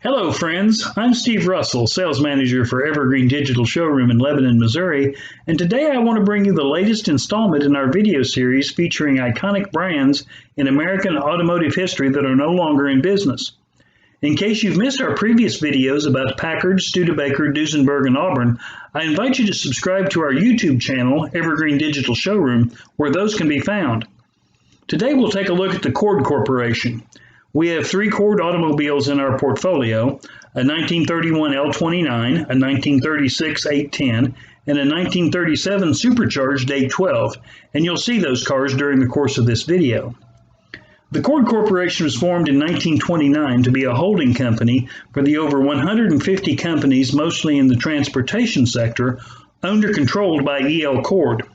Hello, friends. I'm Steve Russell, sales manager for Evergreen Digital Showroom in Lebanon, Missouri, and today I want to bring you the latest installment in our video series featuring iconic brands in American automotive history that are no longer in business. In case you've missed our previous videos about Packard, Studebaker, Duesenberg, and Auburn, I invite you to subscribe to our YouTube channel, Evergreen Digital Showroom, where those can be found. Today we'll take a look at the Cord Corporation. We have three Cord automobiles in our portfolio, a 1931 L29, a 1936 810, and a 1937 supercharged 812, and you'll see those cars during the course of this video. The Cord Corporation was formed in 1929 to be a holding company for the over 150 companies, mostly in the transportation sector, owned or controlled by E.L. Cord.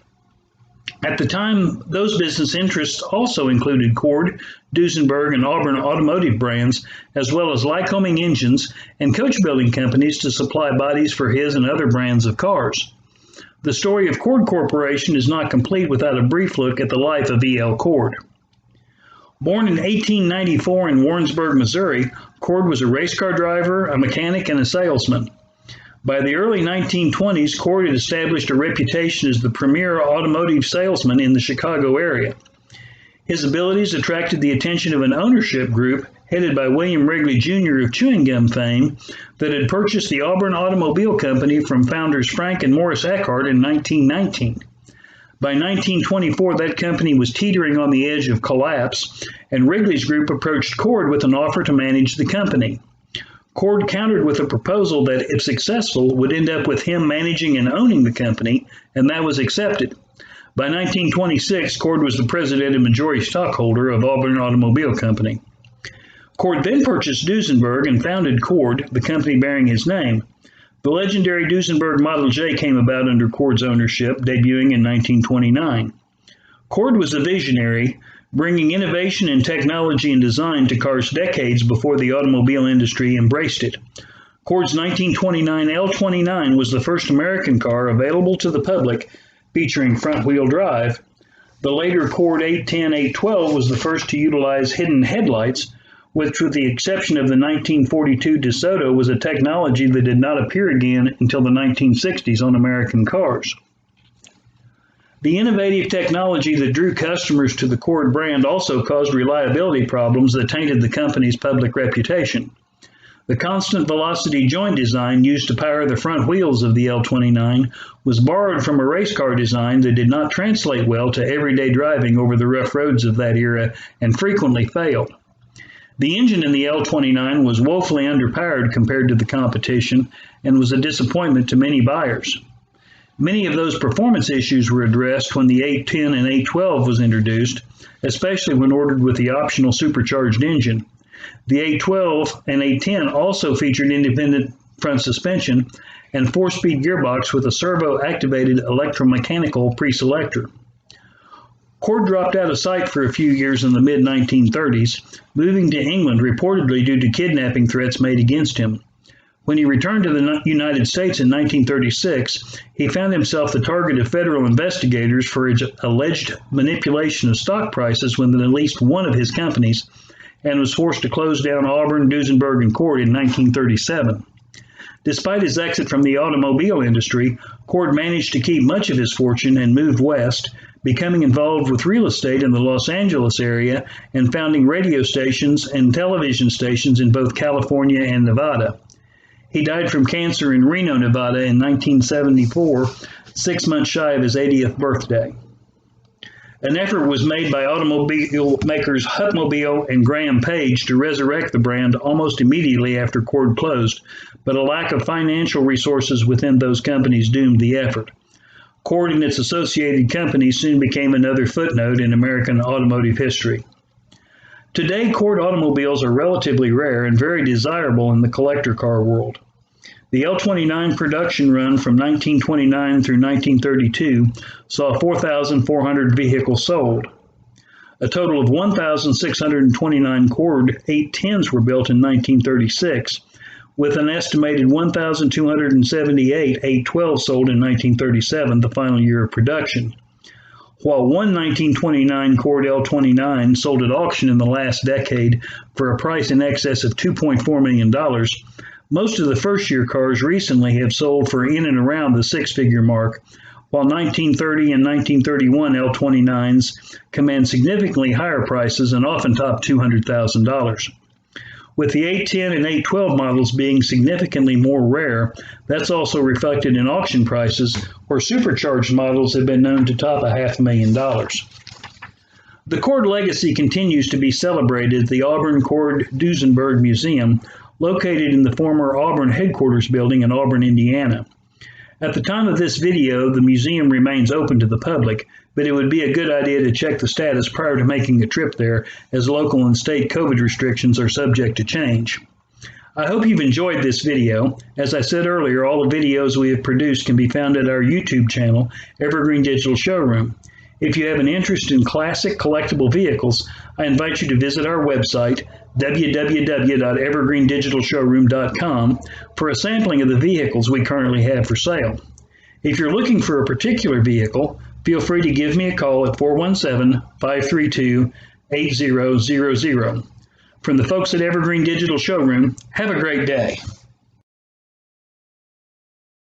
At the time, those business interests also included Cord, Duesenberg, and Auburn automotive brands, as well as Lycoming engines and coach building companies to supply bodies for his and other brands of cars. The story of Cord Corporation is not complete without a brief look at the life of E.L. Cord. Born in 1894 in Warrensburg, Missouri, Cord was a race car driver, a mechanic, and a salesman. By the early 1920s, Cord had established a reputation as the premier automotive salesman in the Chicago area. His abilities attracted the attention of an ownership group headed by William Wrigley Jr. of chewing gum fame that had purchased the Auburn Automobile Company from founders Frank and Morris Eckhart in 1919. By 1924, that company was teetering on the edge of collapse, and Wrigley's group approached Cord with an offer to manage the company. Cord countered with a proposal that, if successful, would end up with him managing and owning the company, and that was accepted. By 1926, Cord was the president and majority stockholder of Auburn Automobile Company. Cord then purchased Duesenberg and founded Cord, the company bearing his name. The legendary Duesenberg Model J came about under Cord's ownership, debuting in 1929. Cord was a visionary, bringing innovation in technology and design to cars decades before the automobile industry embraced it. Cord's 1929 L29 was the first American car available to the public featuring front-wheel drive. The later Cord 810 812 was the first to utilize hidden headlights, which, with the exception of the 1942 DeSoto, was a technology that did not appear again until the 1960s on American cars. The innovative technology that drew customers to the Cord brand also caused reliability problems that tainted the company's public reputation. The constant velocity joint design used to power the front wheels of the L29 was borrowed from a race car design that did not translate well to everyday driving over the rough roads of that era and frequently failed. The engine in the L29 was woefully underpowered compared to the competition and was a disappointment to many buyers. Many of those performance issues were addressed when the 810 and 812 was introduced, especially when ordered with the optional supercharged engine. The 812 and 810 also featured independent front suspension and 4-speed gearbox with a servo-activated electromechanical preselector. Cord dropped out of sight for a few years in the mid-1930s, moving to England reportedly due to kidnapping threats made against him. When he returned to the United States in 1936, he found himself the target of federal investigators for his alleged manipulation of stock prices within at least one of his companies, and was forced to close down Auburn, Duesenberg, and Cord in 1937. Despite his exit from the automobile industry, Cord managed to keep much of his fortune and moved west, becoming involved with real estate in the Los Angeles area and founding radio stations and television stations in both California and Nevada. He died from cancer in Reno, Nevada in 1974, 6 months shy of his 80th birthday. An effort was made by automobile makers Hupmobile and Graham Page to resurrect the brand almost immediately after Cord closed, but a lack of financial resources within those companies doomed the effort. Cord and its associated companies soon became another footnote in American automotive history. Today, Cord automobiles are relatively rare and very desirable in the collector car world. The L29 production run from 1929 through 1932 saw 4,400 vehicles sold. A total of 1,629 Cord 810s were built in 1936, with an estimated 1,278 812s sold in 1937, the final year of production. While one 1929 Cord L29 sold at auction in the last decade for a price in excess of $2.4 million, most of the first-year cars recently have sold for in and around the six-figure mark, while 1930 and 1931 L29s command significantly higher prices and often top $200,000. With the 810 and 812 models being significantly more rare, that's also reflected in auction prices, where supercharged models have been known to top $500,000. The Cord legacy continues to be celebrated at the Auburn Cord Duesenberg Museum, located in the former Auburn headquarters building in Auburn, Indiana. At the time of this video, the museum remains open to the public, but it would be a good idea to check the status prior to making a trip there, as local and state COVID restrictions are subject to change. I hope you've enjoyed this video. As I said earlier, all the videos we have produced can be found at our YouTube channel, Evergreen Digital Showroom. If you have an interest in classic collectible vehicles, I invite you to visit our website, www.evergreendigitalshowroom.com, for a sampling of the vehicles we currently have for sale. If you're looking for a particular vehicle, feel free to give me a call at 417-532-8000. From the folks at Evergreen Digital Showroom, have a great day.